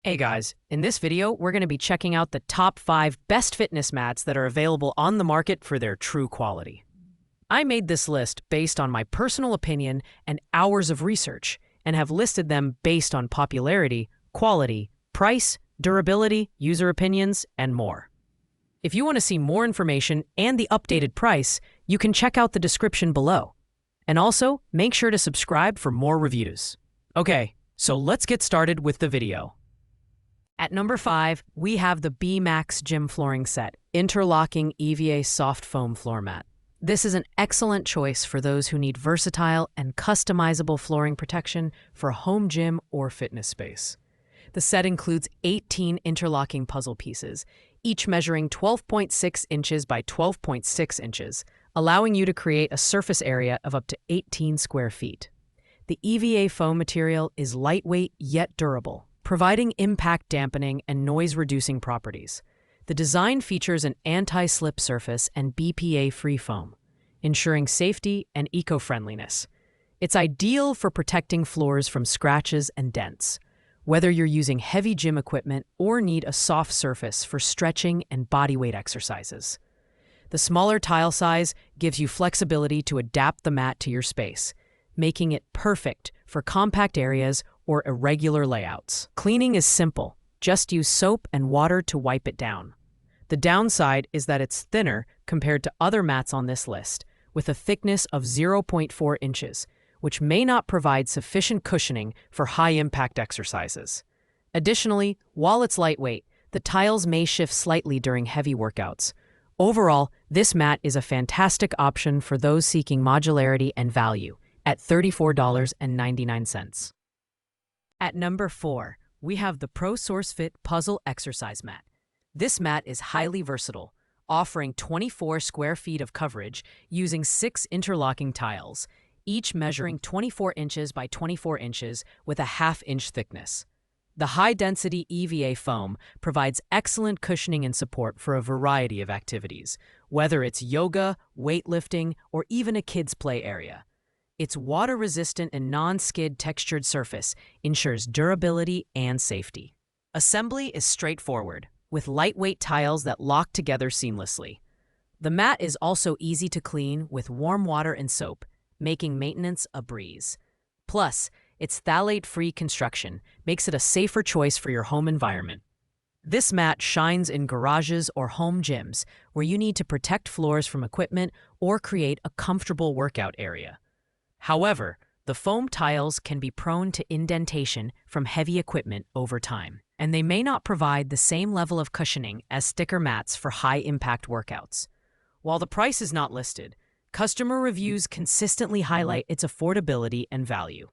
Hey guys, in this video, we're going to be checking out the top 5 best fitness mats that are available on the market for their true quality. I made this list based on my personal opinion and hours of research, and have listed them based on popularity, quality, price, durability, user opinions, and more. If you want to see more information and the updated price, you can check out the description below. And also, make sure to subscribe for more reviews. Okay, so let's get started with the video. At number 5, we have the B-Max Gym Flooring Set, Interlocking EVA Soft Foam Floor Mat. This is an excellent choice for those who need versatile and customizable flooring protection for a home gym or fitness space. The set includes 18 interlocking puzzle pieces, each measuring 12.6 inches by 12.6 inches, allowing you to create a surface area of up to 18 square feet. The EVA foam material is lightweight yet durable, providing impact dampening and noise-reducing properties. The design features an anti-slip surface and BPA-free foam, ensuring safety and eco-friendliness. It's ideal for protecting floors from scratches and dents, whether you're using heavy gym equipment or need a soft surface for stretching and bodyweight exercises. The smaller tile size gives you flexibility to adapt the mat to your space, making it perfect for compact areas or irregular layouts. Cleaning is simple. Just use soap and water to wipe it down. The downside is that it's thinner compared to other mats on this list, with a thickness of 0.4 inches, which may not provide sufficient cushioning for high-impact exercises. Additionally, while it's lightweight, the tiles may shift slightly during heavy workouts. Overall, this mat is a fantastic option for those seeking modularity and value at $34.99. At number 4, we have the ProSourceFit Puzzle Exercise Mat. This mat is highly versatile, offering 24 square feet of coverage using 6 interlocking tiles, each measuring 24 inches by 24 inches with a half-inch thickness. The high-density EVA foam provides excellent cushioning and support for a variety of activities, whether it's yoga, weightlifting, or even a kids' play area. Its water-resistant and non-skid textured surface ensures durability and safety. Assembly is straightforward, with lightweight tiles that lock together seamlessly. The mat is also easy to clean with warm water and soap, making maintenance a breeze. Plus, its phthalate-free construction makes it a safer choice for your home environment. This mat shines in garages or home gyms where you need to protect floors from equipment or create a comfortable workout area. However, the foam tiles can be prone to indentation from heavy equipment over time, and they may not provide the same level of cushioning as sticker mats for high-impact workouts. While the price is not listed, customer reviews consistently highlight its affordability and value.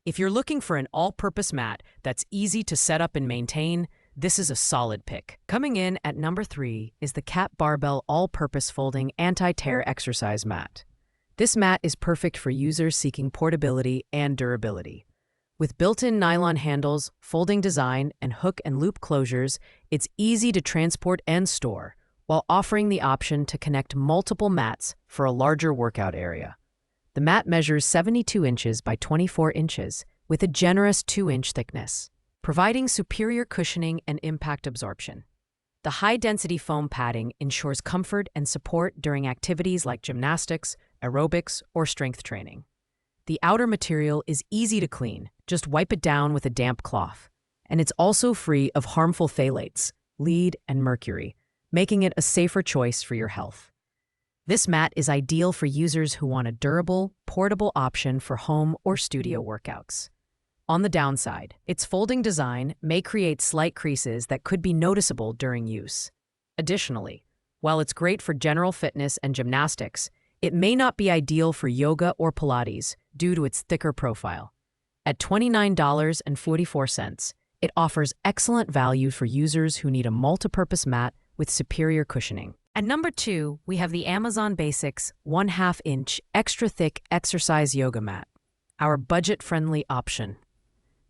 If you're looking for an all-purpose mat that's easy to set up and maintain, this is a solid pick. Coming in at number 3 is the Cat Barbell All-Purpose Folding Anti-Tear Exercise Mat. This mat is perfect for users seeking portability and durability. With built-in nylon handles, folding design, and hook and loop closures, it's easy to transport and store, while offering the option to connect multiple mats for a larger workout area. The mat measures 72 inches by 24 inches, with a generous 2-inch thickness, providing superior cushioning and impact absorption. The high-density foam padding ensures comfort and support during activities like gymnastics, aerobics, or strength training. The outer material is easy to clean, just wipe it down with a damp cloth, and it's also free of harmful phthalates, lead, and mercury, making it a safer choice for your health. This mat is ideal for users who want a durable, portable option for home or studio workouts. On the downside, its folding design may create slight creases that could be noticeable during use. Additionally, while it's great for general fitness and gymnastics, it may not be ideal for yoga or Pilates due to its thicker profile. At $29.44, it offers excellent value for users who need a multi-purpose mat with superior cushioning. At number 2, we have the Amazon Basics 1/2-inch extra thick exercise yoga mat, our budget-friendly option.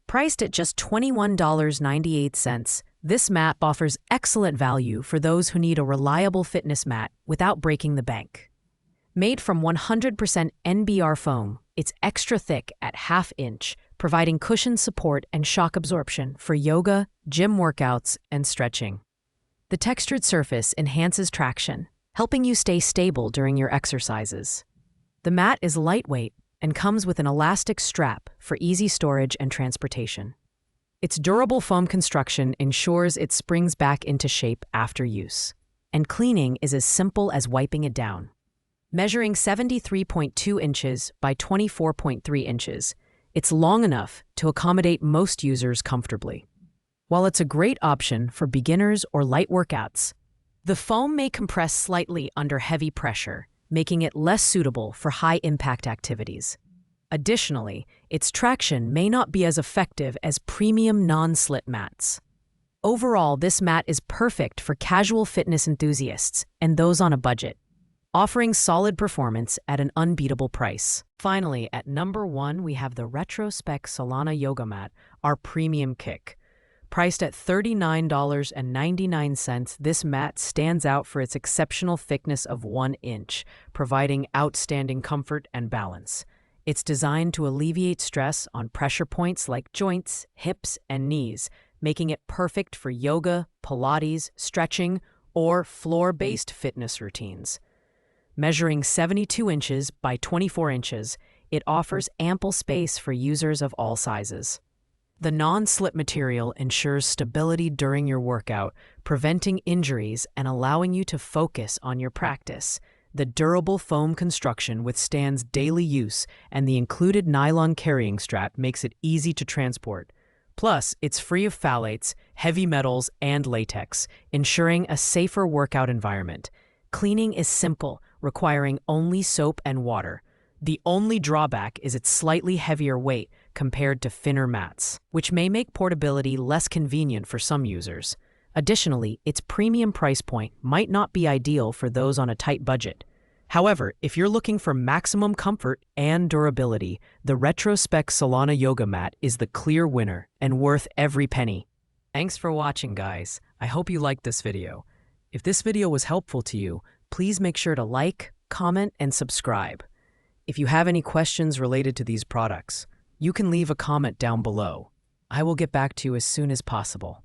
Priced at just $21.98, this mat offers excellent value for those who need a reliable fitness mat without breaking the bank. Made from 100% NBR foam, it's extra thick at 1/2 inch, providing cushion support and shock absorption for yoga, gym workouts, and stretching. The textured surface enhances traction, helping you stay stable during your exercises. The mat is lightweight and comes with an elastic strap for easy storage and transportation. Its durable foam construction ensures it springs back into shape after use, and cleaning is as simple as wiping it down. Measuring 73.2 inches by 24.3 inches, it's long enough to accommodate most users comfortably. While it's a great option for beginners or light workouts, the foam may compress slightly under heavy pressure, making it less suitable for high-impact activities. Additionally, its traction may not be as effective as premium non-slit mats. Overall, this mat is perfect for casual fitness enthusiasts and those on a budget, offering solid performance at an unbeatable price. Finally, at number 1, we have the RetroSpec Solana Yoga Mat, our premium kick. Priced at $39.99, this mat stands out for its exceptional thickness of 1 inch, providing outstanding comfort and balance. It's designed to alleviate stress on pressure points like joints, hips, and knees, making it perfect for yoga, Pilates, stretching, or floor-based fitness routines. Measuring 72 inches by 24 inches, it offers ample space for users of all sizes. The non-slip material ensures stability during your workout, preventing injuries and allowing you to focus on your practice. The durable foam construction withstands daily use, and the included nylon carrying strap makes it easy to transport. Plus, it's free of phthalates, heavy metals, and latex, ensuring a safer workout environment. Cleaning is simple, requiring only soap and water. The only drawback is its slightly heavier weight compared to thinner mats, which may make portability less convenient for some users. Additionally, its premium price point might not be ideal for those on a tight budget. However, if you're looking for maximum comfort and durability, the RetroSpec Solana Yoga Mat is the clear winner and worth every penny. Thanks for watching, guys. I hope you liked this video. If this video was helpful to you, please make sure to like, comment, and subscribe. If you have any questions related to these products, you can leave a comment down below. I will get back to you as soon as possible.